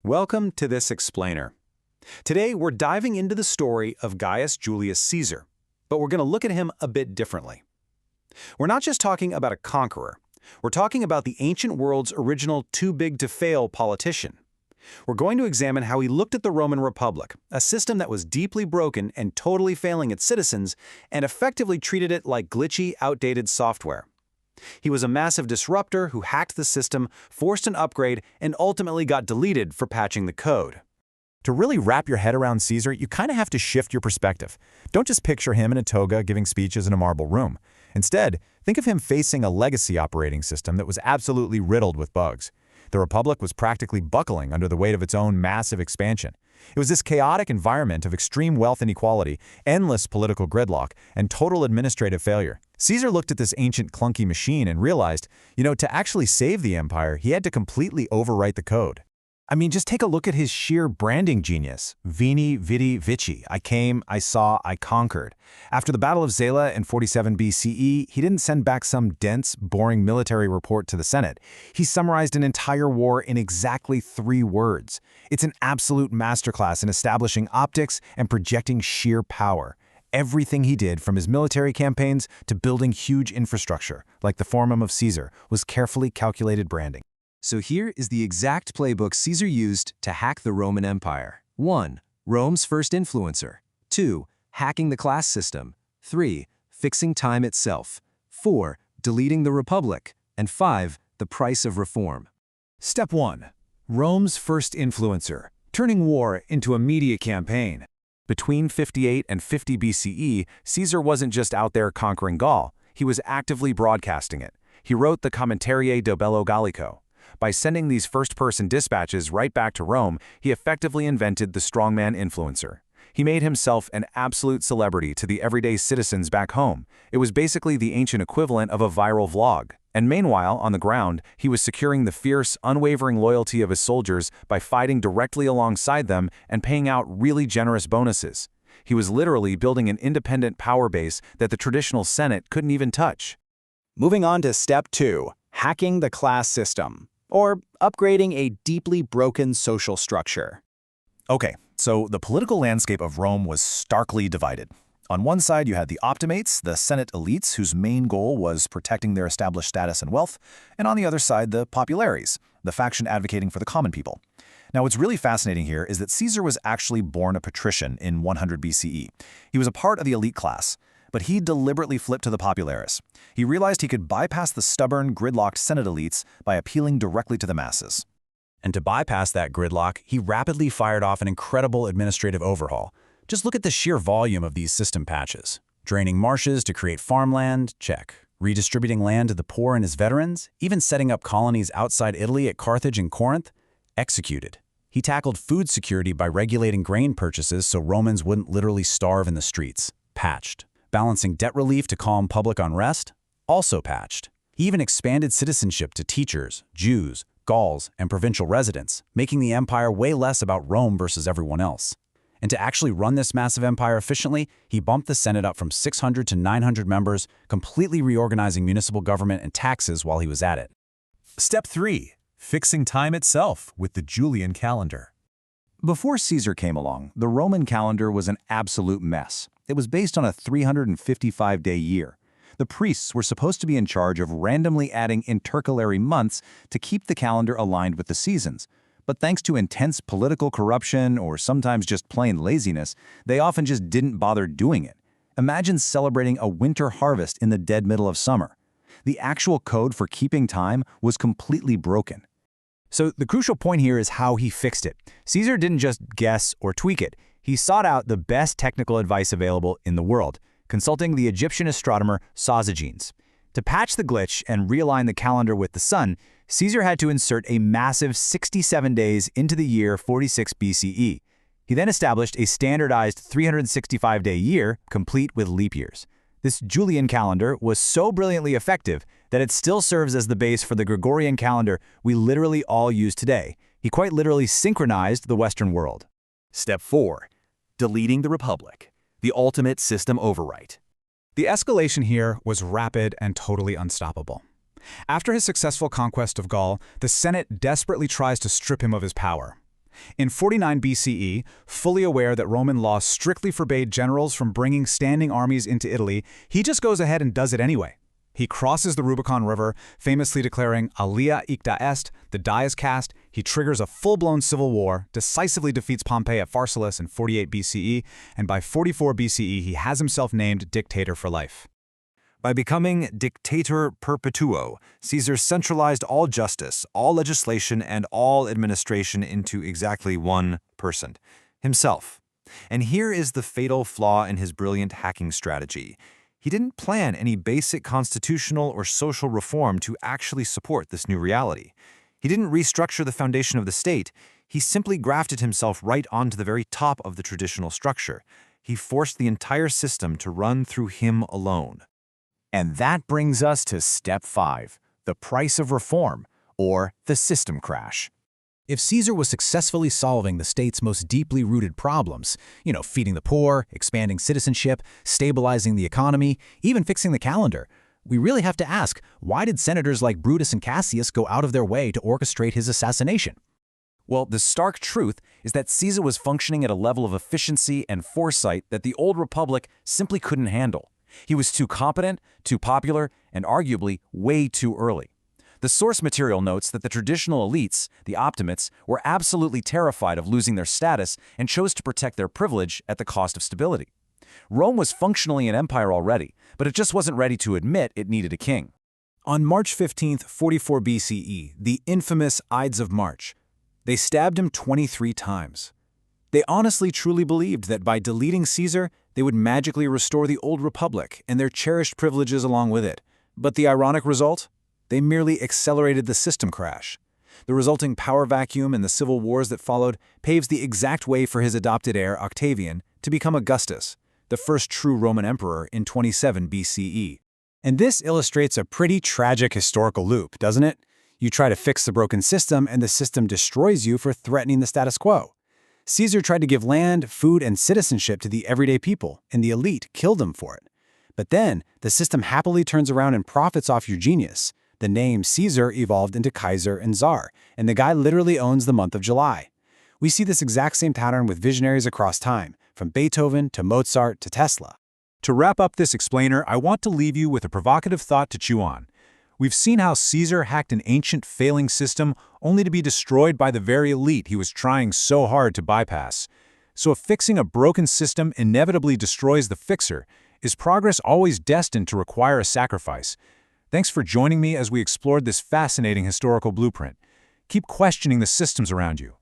Welcome to this explainer. Today we're diving into the story of Gaius Julius Caesar, but we're going to look at him a bit differently. We're not just talking about a conqueror, we're talking about the ancient world's original too-big-to-fail politician. We're going to examine how he looked at the Roman Republic, a system that was deeply broken and totally failing its citizens, and effectively treated it like glitchy, outdated software. He was a massive disruptor who hacked the system, forced an upgrade, and ultimately got deleted for patching the code. To really wrap your head around Caesar, you kind of have to shift your perspective. Don't just picture him in a toga giving speeches in a marble room. Instead, think of him facing a legacy operating system that was absolutely riddled with bugs. The Republic was practically buckling under the weight of its own massive expansion. It was this chaotic environment of extreme wealth inequality, endless political gridlock, and total administrative failure. Caesar looked at this ancient clunky machine and realized, to actually save the empire, he had to completely overwrite the code. I mean, just take a look at his sheer branding genius. Veni, Vidi, Vici. I came, I saw, I conquered. After the Battle of Zela in 47 BCE, he didn't send back some dense, boring military report to the Senate. He summarized an entire war in exactly 3 words. It's an absolute masterclass in establishing optics and projecting sheer power. Everything he did, from his military campaigns to building huge infrastructure, like the Forum of Caesar, was carefully calculated branding. So here is the exact playbook Caesar used to hack the Roman Empire. 1. Rome's first influencer. 2. Hacking the class system. 3. Fixing time itself. 4. Deleting the Republic. And 5. The price of reform. Step 1. Rome's first influencer, turning war into a media campaign. Between 58 and 50 BCE, Caesar wasn't just out there conquering Gaul, he was actively broadcasting it. He wrote the Commentarii de Bello Gallico. By sending these first-person dispatches right back to Rome, he effectively invented the strongman influencer. He made himself an absolute celebrity to the everyday citizens back home. It was basically the ancient equivalent of a viral vlog. And meanwhile, on the ground, he was securing the fierce, unwavering loyalty of his soldiers by fighting directly alongside them and paying out really generous bonuses. He was literally building an independent power base that the traditional Senate couldn't even touch. Moving on to step 2, hacking the class system, or upgrading a deeply broken social structure. Okay, so the political landscape of Rome was starkly divided. On one side, you had the optimates, the Senate elites, whose main goal was protecting their established status and wealth, and on the other side, the populares, the faction advocating for the common people. Now, what's really fascinating here is that Caesar was actually born a patrician in 100 BCE. He was a part of the elite class, but he deliberately flipped to the populares. He realized he could bypass the stubborn, gridlocked Senate elites by appealing directly to the masses. And to bypass that gridlock, he rapidly fired off an incredible administrative overhaul. Just look at the sheer volume of these system patches. Draining marshes to create farmland, check. Redistributing land to the poor and his veterans, even setting up colonies outside Italy at Carthage and Corinth, executed. He tackled food security by regulating grain purchases so Romans wouldn't literally starve in the streets, patched. Balancing debt relief to calm public unrest, also patched. He even expanded citizenship to teachers, Jews, Gauls, and provincial residents, making the empire way less about Rome versus everyone else. And to actually run this massive empire efficiently, he bumped the Senate up from 600 to 900 members, completely reorganizing municipal government and taxes while he was at it. Step 3. Fixing time itself with the Julian calendar. Before Caesar came along, the Roman calendar was an absolute mess. It was based on a 355-day year. The priests were supposed to be in charge of randomly adding intercalary months to keep the calendar aligned with the seasons. But thanks to intense political corruption or sometimes just plain laziness, they often just didn't bother doing it. Imagine celebrating a winter harvest in the dead middle of summer. The actual code for keeping time was completely broken. So the crucial point here is how he fixed it. Caesar didn't just guess or tweak it. He sought out the best technical advice available in the world, consulting the Egyptian astronomer Sosigenes. To patch the glitch and realign the calendar with the sun, Caesar had to insert a massive 67 days into the year 46 BCE. He then established a standardized 365-day year, complete with leap years. This Julian calendar was so brilliantly effective that it still serves as the base for the Gregorian calendar we literally all use today. He quite literally synchronized the Western world. Step 4. Deleting the Republic, the ultimate system overwrite. The escalation here was rapid and totally unstoppable. After his successful conquest of Gaul, the Senate desperately tries to strip him of his power. In 49 BCE, fully aware that Roman law strictly forbade generals from bringing standing armies into Italy, he just goes ahead and does it anyway. He crosses the Rubicon River, famously declaring Alia icta est, the die is cast. He triggers a full-blown civil war, decisively defeats Pompey at Pharsalus in 48 BCE, and by 44 BCE he has himself named dictator for life. By becoming dictator perpetuo, Caesar centralized all justice, all legislation, and all administration into exactly one person, himself. And here is the fatal flaw in his brilliant hacking strategy. He didn't plan any basic constitutional or social reform to actually support this new reality. He didn't restructure the foundation of the state. He simply grafted himself right onto the very top of the traditional structure. He forced the entire system to run through him alone. And that brings us to step 5, the price of reform, or the system crash. If Caesar was successfully solving the state's most deeply rooted problems, feeding the poor, expanding citizenship, stabilizing the economy, even fixing the calendar, we really have to ask, why did senators like Brutus and Cassius go out of their way to orchestrate his assassination? Well, the stark truth is that Caesar was functioning at a level of efficiency and foresight that the old republic simply couldn't handle. He was too competent, too popular, and arguably way too early. The source material notes that the traditional elites, the optimates, were absolutely terrified of losing their status and chose to protect their privilege at the cost of stability. Rome was functionally an empire already, but it just wasn't ready to admit it needed a king. On March 15, 44 BCE, the infamous Ides of March, they stabbed him 23 times. They honestly truly believed that by deleting Caesar, they would magically restore the old republic and their cherished privileges along with it. But the ironic result? They merely accelerated the system crash. The resulting power vacuum and the civil wars that followed paves the exact way for his adopted heir, Octavian, to become Augustus, the first true Roman emperor in 27 BCE. And this illustrates a pretty tragic historical loop, doesn't it? You try to fix the broken system, and the system destroys you for threatening the status quo. Caesar tried to give land, food, and citizenship to the everyday people, and the elite killed them for it. But then, the system happily turns around and profits off your genius. The name Caesar evolved into Kaiser and Tsar, and the guy literally owns the month of July. We see this exact same pattern with visionaries across time, from Beethoven to Mozart to Tesla. To wrap up this explainer, I want to leave you with a provocative thought to chew on. We've seen how Caesar hacked an ancient, failing system only to be destroyed by the very elite he was trying so hard to bypass. So if fixing a broken system inevitably destroys the fixer, is progress always destined to require a sacrifice? Thanks for joining me as we explored this fascinating historical blueprint. Keep questioning the systems around you.